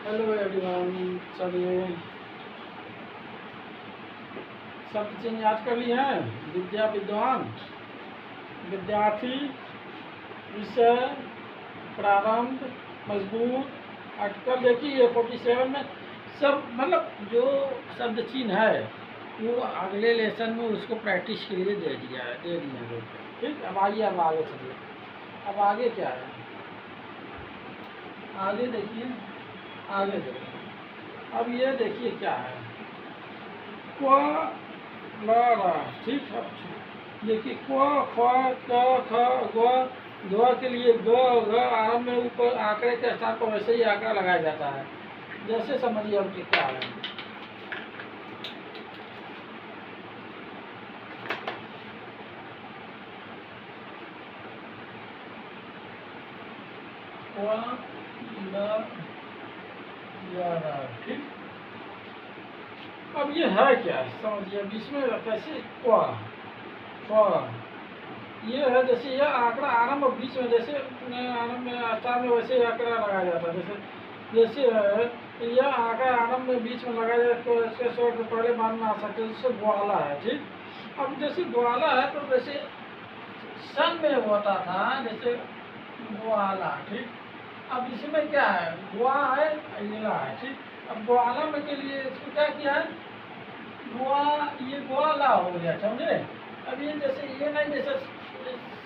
Hello everyone, चलिए शब्द चिन्ह याद कर लिए हैं। विद्या, विद्वान, विद्यार्थी, विषय, प्रारंभ, मजबूत, अटकल। देखिए 47 में सब मतलब जो शब्द चिन्ह है वो अगले लेसन में उसको प्रैक्टिस के लिए दे दिए हैं लोग। ठीक, अब आइए अब आगे चलिए। अब आगे क्या है, आगे देखिए, आगे देखिए। अब ये देखिए क्या है, क्वा ल रा। ठीक है, देखिए क्वा ख क ख ग। ग के लिए ग घ आरंभ में ऊपर आंकड़े के स्थान पर वैसे ही आंकड़ा लगाया जाता है। जैसे समझिए अब कि क्या है, क्वा ल रा। ठीक, अब ये है क्या समझिए। अब इसमें कैसे क्वा ये है, जैसे यह आंकड़ा आरंभ और बीच में, जैसे आरंभ में स्थान में वैसे ही आंकड़ा लगाया जाता है। जैसे है यह आंकड़ा आरंभ में बीच में लगाया जाए तो इसके स्वर के पहले मान में आ सकते हैं। जैसे ग्वाला है। ठीक, अब जैसे ग्वाला है तो जैसे सन में होता था, जैसे ग्वाला। ठीक, अब इसमें क्या है, ग्वा है इला है। ठीक, अब ग्वाला में के लिए इसको क्या किया है, ग्वा, ये ग्वाला हो गया, समझे। अब ये जैसे ये नहीं, जैसे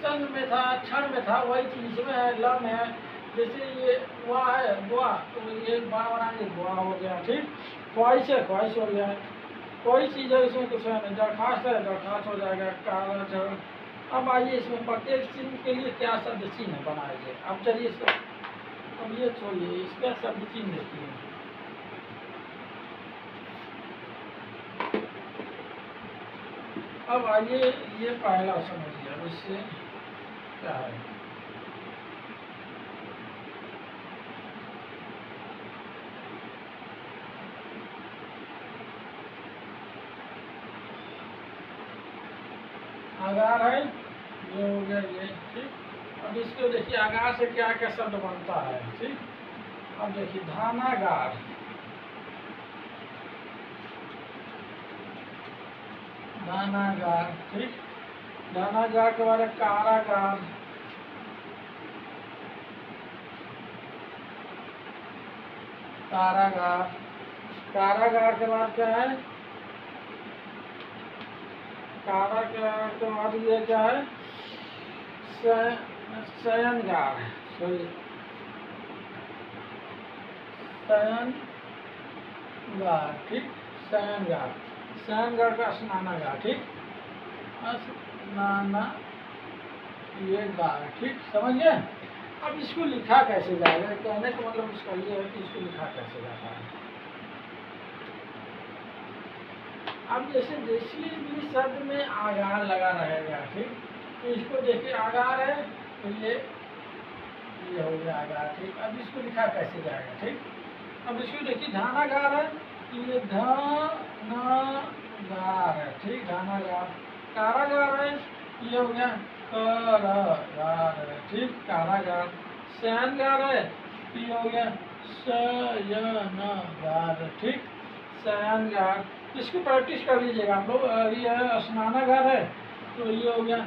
सन में था, क्षण में था, वही चीज इसमें है, लम है। जैसे ये वा है गुआ, तो ये बा बनाएंगे गुआ हो गया। ठीक, ख्वाहिश है ख्वाहिश हो गया। कोई चीज़ है इसमें कुछ है नहीं, दरखास्त है दरखास्त हो जाएगा, कागज है। अब आइए इसमें प्रत्येक चिन्ह के लिए क्या शब्द चिन्ह बनाएंगे। अब चलिए इसका, अब ये छोड़िए, इसका शब्द चिन्ह देखिए। अब आइए ये पहला समझिए, अब इससे क्या है, आगार है, ये हो गया ये। ठीक, अब इसको देखिए आगार से क्या क्या शब्द बनता है। ठीक, अब देखिए धानागार, धानागार। ठीक, धानागार के बाद कारागार, कारागार। कारागार के बाद क्या है, कारागार के बाद ये क्या है, शयनगार। शयनगार। ठीक, शयनगार, शयनगार का स्नानागार। ठीक, स्नाना ये गार। ठीक, समझिए। अब इसको लिखा कैसे जाएगा, कहने का मतलब इसका ये है कि इसको लिखा कैसे जाता है। अब जैसे किसी भी शब्द में आगार लगा रहेगा। ठीक, तो इसको देखिए आगार है तो ये हो गया आगार। ठीक, अब इसको लिखा कैसे जाएगा। ठीक, अब इसको देखिए धानागार है तो ये धानागार है। ठीक, धानागार। कारागार है, ये हो गया कारागार है। ठीक, कारागार। शयनगार है तो ये हो गया शयनगार। ठीक, शयनगार। इसको प्रैक्टिस कर लीजिएगा आप लोग। ये है स्नानागार है तो ये हो गया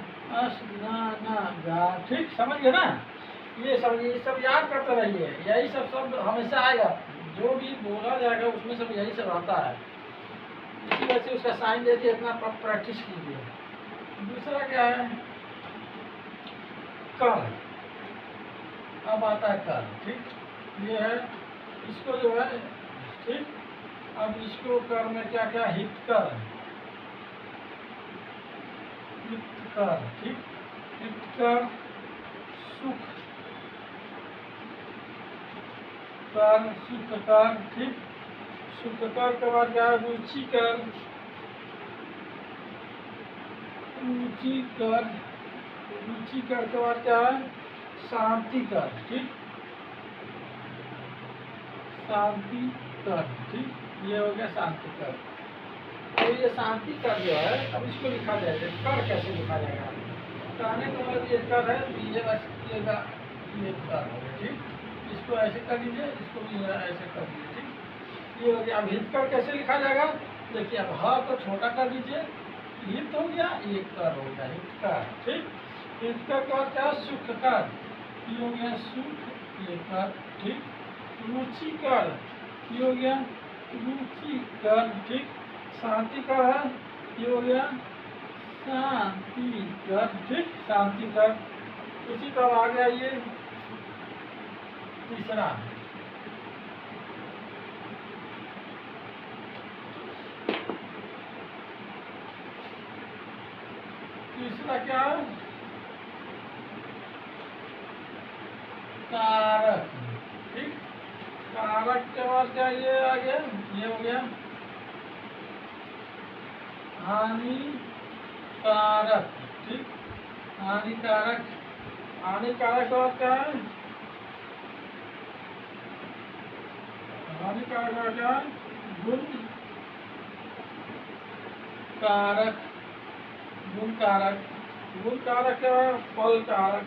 स्नानागार। ठीक, समझ गए ना। ये सब याद करते रहिए, यही सब शब्द हमेशा आएगा, जो भी बोला जाएगा उसमें सब यही सब आता है। इसी वजह से उसका साइन देते इतना प्रैक्टिस कीजिए। दूसरा क्या है, कर। अब आता है कर। ठीक, ये है, इसको जो है, ठीक, अब इसको कर में क्या क्या, हित कर, हित कर। ठीक, हित कर, सुख कर, सुख कर। ठीक, सुख कर के बाद क्या है, रुचि कर, रुचि कर, रुचि कर के बाद क्या है, शांति कर। ठीक, शांति कर। ठीक, ये हो गया शांति कर। तो ये शांति कर जो है, अब इसको लिखा जाएगा, कर कैसे लिखा जाएगा, कहने का मतलब ये कर है, ये बस ये कर हो गया। ठीक, इसको ऐसे कर दीजिए, इसको भी ऐसे कर दीजिए, ठीक। ये हो गया। अब हित कर कैसे लिखा जाएगा, देखिए अब ह को छोटा कर दीजिए, हित हो गया, ये कर हो गया, हित कर, ठीक। हित कर का क्या, सुख कर, ये हो गया सुख, ये कर, ठीक। रुचि कर, ये हो गया रुचि कर, ठीक। शांति कर है, ये हो गया शांति कर, ठीक, शांति कर। उसी तरह आ गया ये तीसरा, तीसरा क्या है, कारक, ठीक। कारक के बाद क्या ये आ गया, ये हो गया हानिकारक, ठीक। हानिकारक, हानिकारक के बाद क्या है, हानिकारक का क्या है, गुण कारक, गुण कारक, गुण कारक क्या है, फल कारक,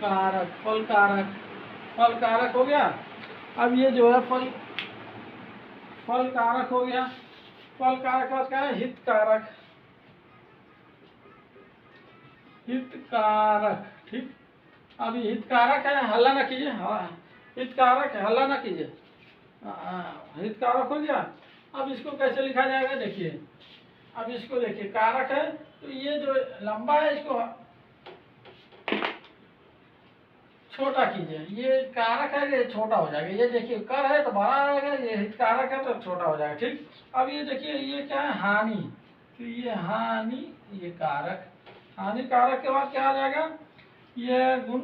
कारक फल कारक, फल कारक हो गया। अब ये जो है फल, फल कारक हो गया। फल कारक का क्या है, हित कारक, हित कारक, ठीक। अब ये हित कारक है, हल्ला ना कीजिए, हाँ हित कारक है, हल्ला ना कीजिए, हित कारक हो गया। अब इसको कैसे लिखा जाएगा, देखिए अब इसको देखिए, कारक है तो ये जो लंबा है इसको छोटा कीजिए, ये कारक है ये छोटा हो जाएगा, ये देखिए कर है तो बड़ा रहेगा, ये हित कारक है तो छोटा हो जाएगा, ठीक। अब ये देखिए ये क्या है, हानि, तो ये हानि, ये कारक, हानि कारक के बाद क्या आ जाएगा, ये गुण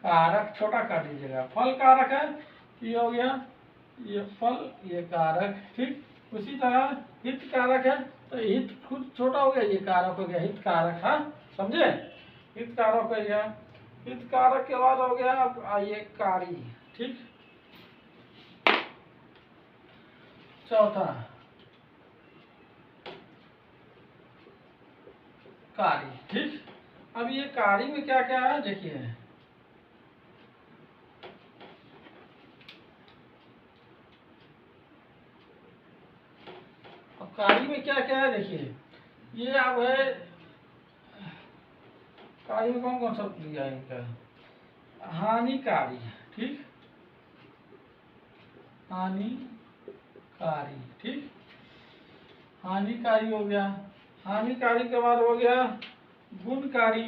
कारक, छोटा कर दीजिएगा। फल कारक है, ये हो गया ये फल, ये कारक, ठीक। उसी तरह हित कारक है तो हित खुद छोटा हो गया, ये कारक हो गया, हित कारक, हाँ समझे, हित कारक हो गया। हित कारक के बाद हो गया अब आइए कारी, ठीक। चौथा कारी, ठीक। अब ये कारी में क्या क्या है देखिए, अब कारी में क्या क्या है देखिए, ये अब है कारी में कौन कौन सा लिया है इनका, हानिकारी, ठीक, हानिकारी, ठीक। हानिकारी हो गया। हानिकारी के बाद हो गया गुणकारी,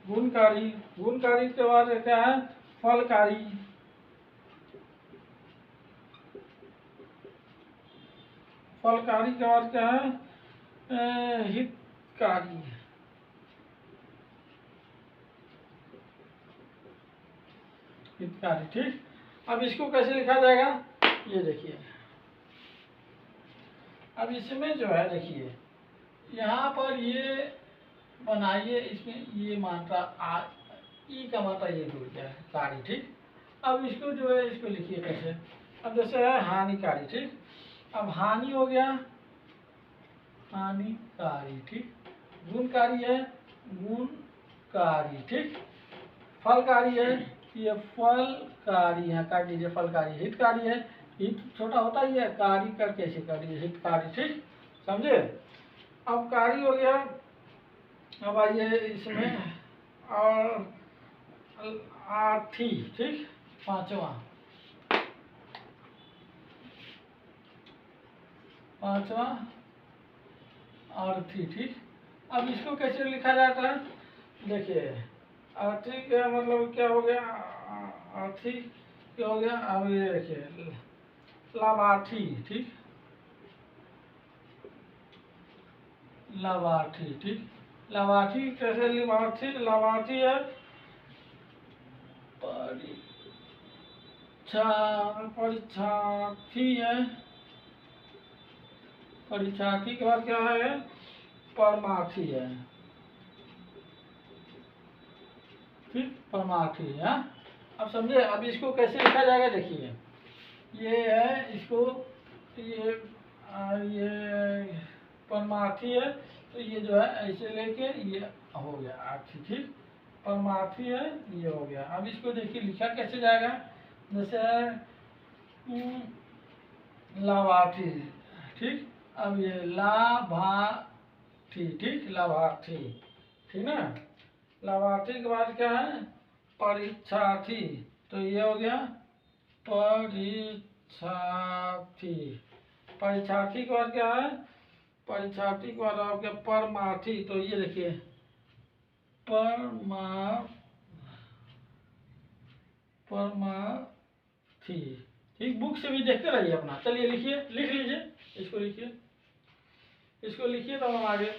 गुणकारी, गुणकारी के बाद क्या है, फलकारी, फलकारी के बाद क्या है, हितकारी, हितकारी, ठीक। अब इसको कैसे लिखा जाएगा, ये देखिए अब इसमें जो है देखिए, यहाँ पर ये बनाइए, इसमें ये मात्रा आ, ई का मात्रा ये जुड़ गया है, कारी, ठीक। अब इसको जो है इसको लिखिए कैसे, अब जैसे है हानिकारी, ठीक। अब हानि हो गया हानिकारी, ठीक। गुणकारी है गुणकारी, ठीक। फलकारी है, ये फलकारी है, काट दीजिए फलकारी। हितकारी है, हित छोटा होता ही है, कारी कर कैसे कर दीजिए, हितकारी, ठीक, समझे। अब कारी हो गया। अब आइए इसमें और आठी, ठीक, पांचवा, पांचवा अर्थी, ठीक। अब इसको कैसे लिखा जाता है देखिए, अर्थी का मतलब क्या हो गया, अर्थी क्या हो गया, अब ये देखिए लाभार्थी, ठीक, लाभार्थी, ठीक। लाभार्थी कैसे, लाभार्थी, लाभार्थी है परीक्षा, परीक्षार्थी है, परीक्षार्थी के बाद क्या है, परमार्थी है, ठीक, परमार्थी है। अब समझे, अब इसको कैसे लिखा जाएगा देखिए, ये है इसको, ये ये परमार्थी है, तो ये जो है ऐसे लेके ये हो गया आर्थी, ठीक। परमार्थी है, ये हो गया। अब इसको देखिए लिखा कैसे जाएगा, जैसे लाभार्थी, ठीक। अब ये लाभार्थी, ठीक, लाभार्थी, ठीक ना। लाभार्थी के बाद क्या है, परीक्षार्थी, तो ये हो गया परीक्षार्थी। परीक्षार्थी के बाद क्या है, परीक्षार्थी के बाद हो गया परमार्थी, तो ये देखिए परमार्थी, ठीक। बुक से भी देखते रहिए अपना। चलिए लिखिए, लिख लीजिए, इसको लिखिए, इसको लिखिए, तो हम आगे